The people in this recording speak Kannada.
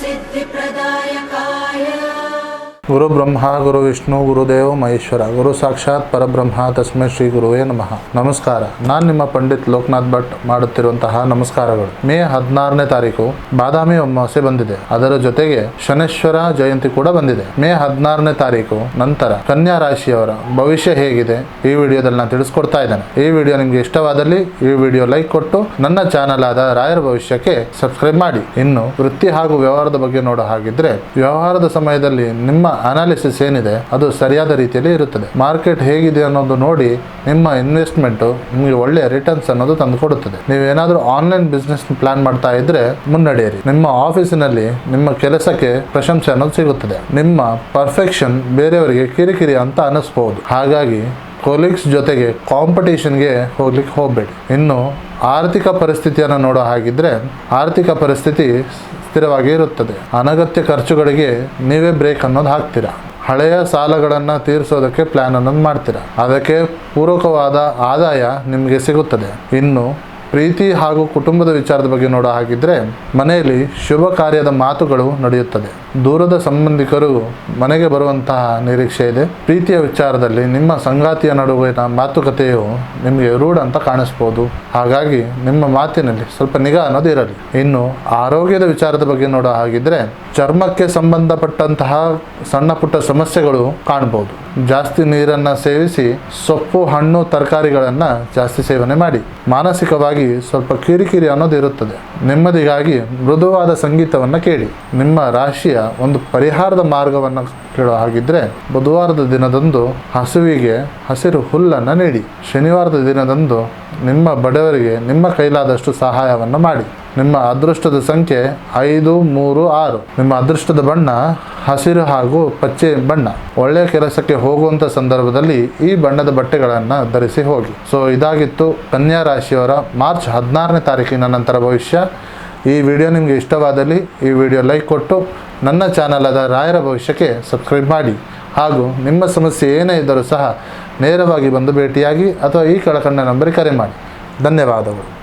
सिद्धिप्रदायकाय गुरु ब्रह्मा गुरु विष्णु गुरुदेव महेश्वर गुरु साक्षाತ್ ಪರಬ್ರಹ್ಮ ತಸ್ಮೈ ಶ್ರೀ ಗುರುವೇ ನಮಃ. ನಮಸ್ಕಾರ. ನಾನು ನಿಮ್ಮ ಪಂಡಿತ್ ಲೋಕನಾಥ್ ಭಟ್ ಮಾಡುತ್ತಿರುವಂತಹ ನಮಸ್ಕಾರಗಳು. ಮೇ 16ನೇ ತಾರೀಕು ಬಾದಾಮಿ ಅಮಾವಾಸ್ಯೆ ಬಂದಿದೆ. ಅದರ ಜೊತೆಗೆ ಶನೇಶ್ವರ ಜಯಂತಿ ಕೂಡ ಬಂದಿದೆ. ಮೇ 16ನೇ ತಾರೀಕು ನಂತರ ಕನ್ಯಾ ರಾಶಿಯವರ ಭವಿಷ್ಯ ಹೇಗಿದೆ ಈ ವಿಡಿಯೋದಲ್ಲಿ ನಾನು ತಿಳಿಸ್ಕೊಡ್ತಾ ಇದ್ದೇನೆ. ಈ ವಿಡಿಯೋ ನಿಮ್ಗೆ ಇಷ್ಟವಾದಲ್ಲಿ ಈ ವಿಡಿಯೋ ಲೈಕ್ ಕೊಟ್ಟು ನನ್ನ ಚಾನಲ್ ಆದ ರಾಯರ ಭವಿಷ್ಯಕ್ಕೆ ಸಬ್ಸ್ಕ್ರೈಬ್ ಮಾಡಿ. ಇನ್ನು ವೃತ್ತಿ ಹಾಗೂ ವ್ಯವಹಾರದ ಬಗ್ಗೆ ನೋಡೋ ಹಾಗಿದ್ರೆ, ವ್ಯವಹಾರದ ಸಮಯದಲ್ಲಿ ನಿಮ್ಮ ಅನಾಲಿಸಿಸ್ ಏನಿದೆ ಅದು ಸರಿಯಾದ ರೀತಿಯಲ್ಲಿ ಇರುತ್ತದೆ. ಮಾರ್ಕೆಟ್ ಹೇಗಿದೆ ಅನ್ನೋದು ನೋಡಿ ನಿಮ್ಮ ಇನ್ವೆಸ್ಟ್ಮೆಂಟ್ ನಿಮಗೆ ಒಳ್ಳೆಯ ರಿಟರ್ನ್ಸ್ ಅನ್ನೋದು ತಂದು ಕೊಡುತ್ತದೆ. ನೀವೇನಾದ್ರೂ ಆನ್ಲೈನ್ ಬಿಸ್ನೆಸ್ ಪ್ಲಾನ್ ಮಾಡ್ತಾ ಇದ್ರೆ ಮುನ್ನಡೆಯಿರಿ. ನಿಮ್ಮ ಆಫೀಸಿನಲ್ಲಿ ನಿಮ್ಮ ಕೆಲಸಕ್ಕೆ ಪ್ರಶಂಸೆ ಅನ್ನೋದು ಸಿಗುತ್ತದೆ. ನಿಮ್ಮ ಪರ್ಫೆಕ್ಷನ್ ಬೇರೆಯವರಿಗೆ ಕಿರಿಕಿರಿ ಅಂತ ಅನಿಸ್ಬಹುದು. ಹಾಗಾಗಿ ಕೊಲೀಗ್ಸ್ ಜೊತೆಗೆ ಕಾಂಪಿಟೇಷನ್ಗೆ ಹೋಗ್ಲಿಕ್ಕೆ ಹೋಗಬೇಡಿ. ಇನ್ನು ಆರ್ಥಿಕ ಪರಿಸ್ಥಿತಿಯನ್ನು ನೋಡೋ ಹಾಗಿದ್ರೆ, ಆರ್ಥಿಕ ಪರಿಸ್ಥಿತಿ ಸ್ಥಿರವಾಗಿ ಇರುತ್ತದೆ. ಅನಗತ್ಯ ಖರ್ಚುಗಳಿಗೆ ನೀವೇ ಬ್ರೇಕ್ ಅನ್ನೋದು ಹಾಕ್ತೀರಾ. ಹಳೆಯ ಸಾಲಗಳನ್ನು ತೀರಿಸೋದಕ್ಕೆ ಪ್ಲಾನ್ ಅನ್ನೋದು ಮಾಡ್ತೀರಾ. ಅದಕ್ಕೆ ಪೂರಕವಾದ ಆದಾಯ ನಿಮಗೆ ಸಿಗುತ್ತದೆ. ಇನ್ನು ಪ್ರೀತಿ ಹಾಗೂ ಕುಟುಂಬದ ವಿಚಾರದ ಬಗ್ಗೆ ನೋಡೋ ಹಾಗಿದ್ರೆ, ಮನೆಯಲ್ಲಿ ಶುಭ ಕಾರ್ಯದ ಮಾತುಗಳು ನಡೆಯುತ್ತದೆ. ದೂರದ ಸಂಬಂಧಿಕರು ಮನೆಗೆ ಬರುವಂತಹ ನಿರೀಕ್ಷೆ ಇದೆ. ಪ್ರೀತಿಯ ವಿಚಾರದಲ್ಲಿ ನಿಮ್ಮ ಸಂಗಾತಿಯ ನಡುವಿನ ಮಾತುಕತೆಯು ನಿಮಗೆ ರೂಢ ಅಂತ ಕಾಣಿಸ್ಬೋದು. ಹಾಗಾಗಿ ನಿಮ್ಮ ಮಾತಿನಲ್ಲಿ ಸ್ವಲ್ಪ ನಿಗಾ ಅನ್ನೋದು ಇರಲಿ. ಇನ್ನು ಆರೋಗ್ಯದ ವಿಚಾರದ ಬಗ್ಗೆ ನೋಡೋ ಹಾಗಿದ್ರೆ, ಚರ್ಮಕ್ಕೆ ಸಂಬಂಧಪಟ್ಟಂತಹ ಸಣ್ಣ ಪುಟ್ಟ ಸಮಸ್ಯೆಗಳು ಕಾಣ್ಬೋದು. ಜಾಸ್ತಿ ನೀರನ್ನು ಸೇವಿಸಿ, ಸೊಪ್ಪು ಹಣ್ಣು ತರಕಾರಿಗಳನ್ನು ಜಾಸ್ತಿ ಸೇವನೆ ಮಾಡಿ. ಮಾನಸಿಕವಾಗಿ ಸ್ವಲ್ಪ ಕಿರಿಕಿರಿ ಅನ್ನೋದು ಇರುತ್ತದೆ. ನೆಮ್ಮದಿಗಾಗಿ ಮೃದುವಾದ ಸಂಗೀತವನ್ನು ಕೇಳಿ. ನಿಮ್ಮ ರಾಶಿಯ ಒಂದು ಪರಿಹಾರದ ಮಾರ್ಗವನ್ನು ಕೇಳೋ ಹಾಗಿದ್ರೆ, ಬುಧವಾರದ ದಿನದಂದು ಹಸುವಿಗೆ ಹಸಿರು ಹುಲ್ಲನ್ನು ನೀಡಿ. ಶನಿವಾರದ ದಿನದಂದು ನಿಮ್ಮ ಬಡವರಿಗೆ ನಿಮ್ಮ ಕೈಲಾದಷ್ಟು ಸಹಾಯವನ್ನು ಮಾಡಿ. ನಿಮ್ಮ ಅದೃಷ್ಟದ ಸಂಖ್ಯೆ 5, 3, 6. ನಿಮ್ಮ ಅದೃಷ್ಟದ ಬಣ್ಣ ಹಸಿರು ಹಾಗೂ ಪಚ್ಚೆ ಬಣ್ಣ. ಒಳ್ಳೆಯ ಕೆಲಸಕ್ಕೆ ಹೋಗುವಂಥ ಸಂದರ್ಭದಲ್ಲಿ ಈ ಬಣ್ಣದ ಬಟ್ಟೆಗಳನ್ನು ಧರಿಸಿ ಹೋಗಿ. ಸೊ ಇದಾಗಿತ್ತು ಕನ್ಯಾ ರಾಶಿಯವರ ಮಾರ್ಚ್ 16ನೇ ತಾರೀಕಿನ ನಂತರ ಭವಿಷ್ಯ. ಈ ವಿಡಿಯೋ ನಿಮಗೆ ಇಷ್ಟವಾದಲ್ಲಿ ಈ ವಿಡಿಯೋ ಲೈಕ್ ಕೊಟ್ಟು ನನ್ನ ಚಾನಲ್ ಆದ ರಾಯರ ಭವಿಷ್ಯಕ್ಕೆ ಸಬ್ಸ್ಕ್ರೈಬ್ ಮಾಡಿ. ಹಾಗೂ ನಿಮ್ಮ ಸಮಸ್ಯೆ ಏನೇ ಇದ್ದರೂ ಸಹ ನೇರವಾಗಿ ಬಂದು ಭೇಟಿಯಾಗಿ ಅಥವಾ ಈ ಕೆಳಕಂಡ ನಂಬರಿಗೆ ಕರೆ ಮಾಡಿ. ಧನ್ಯವಾದಗಳು.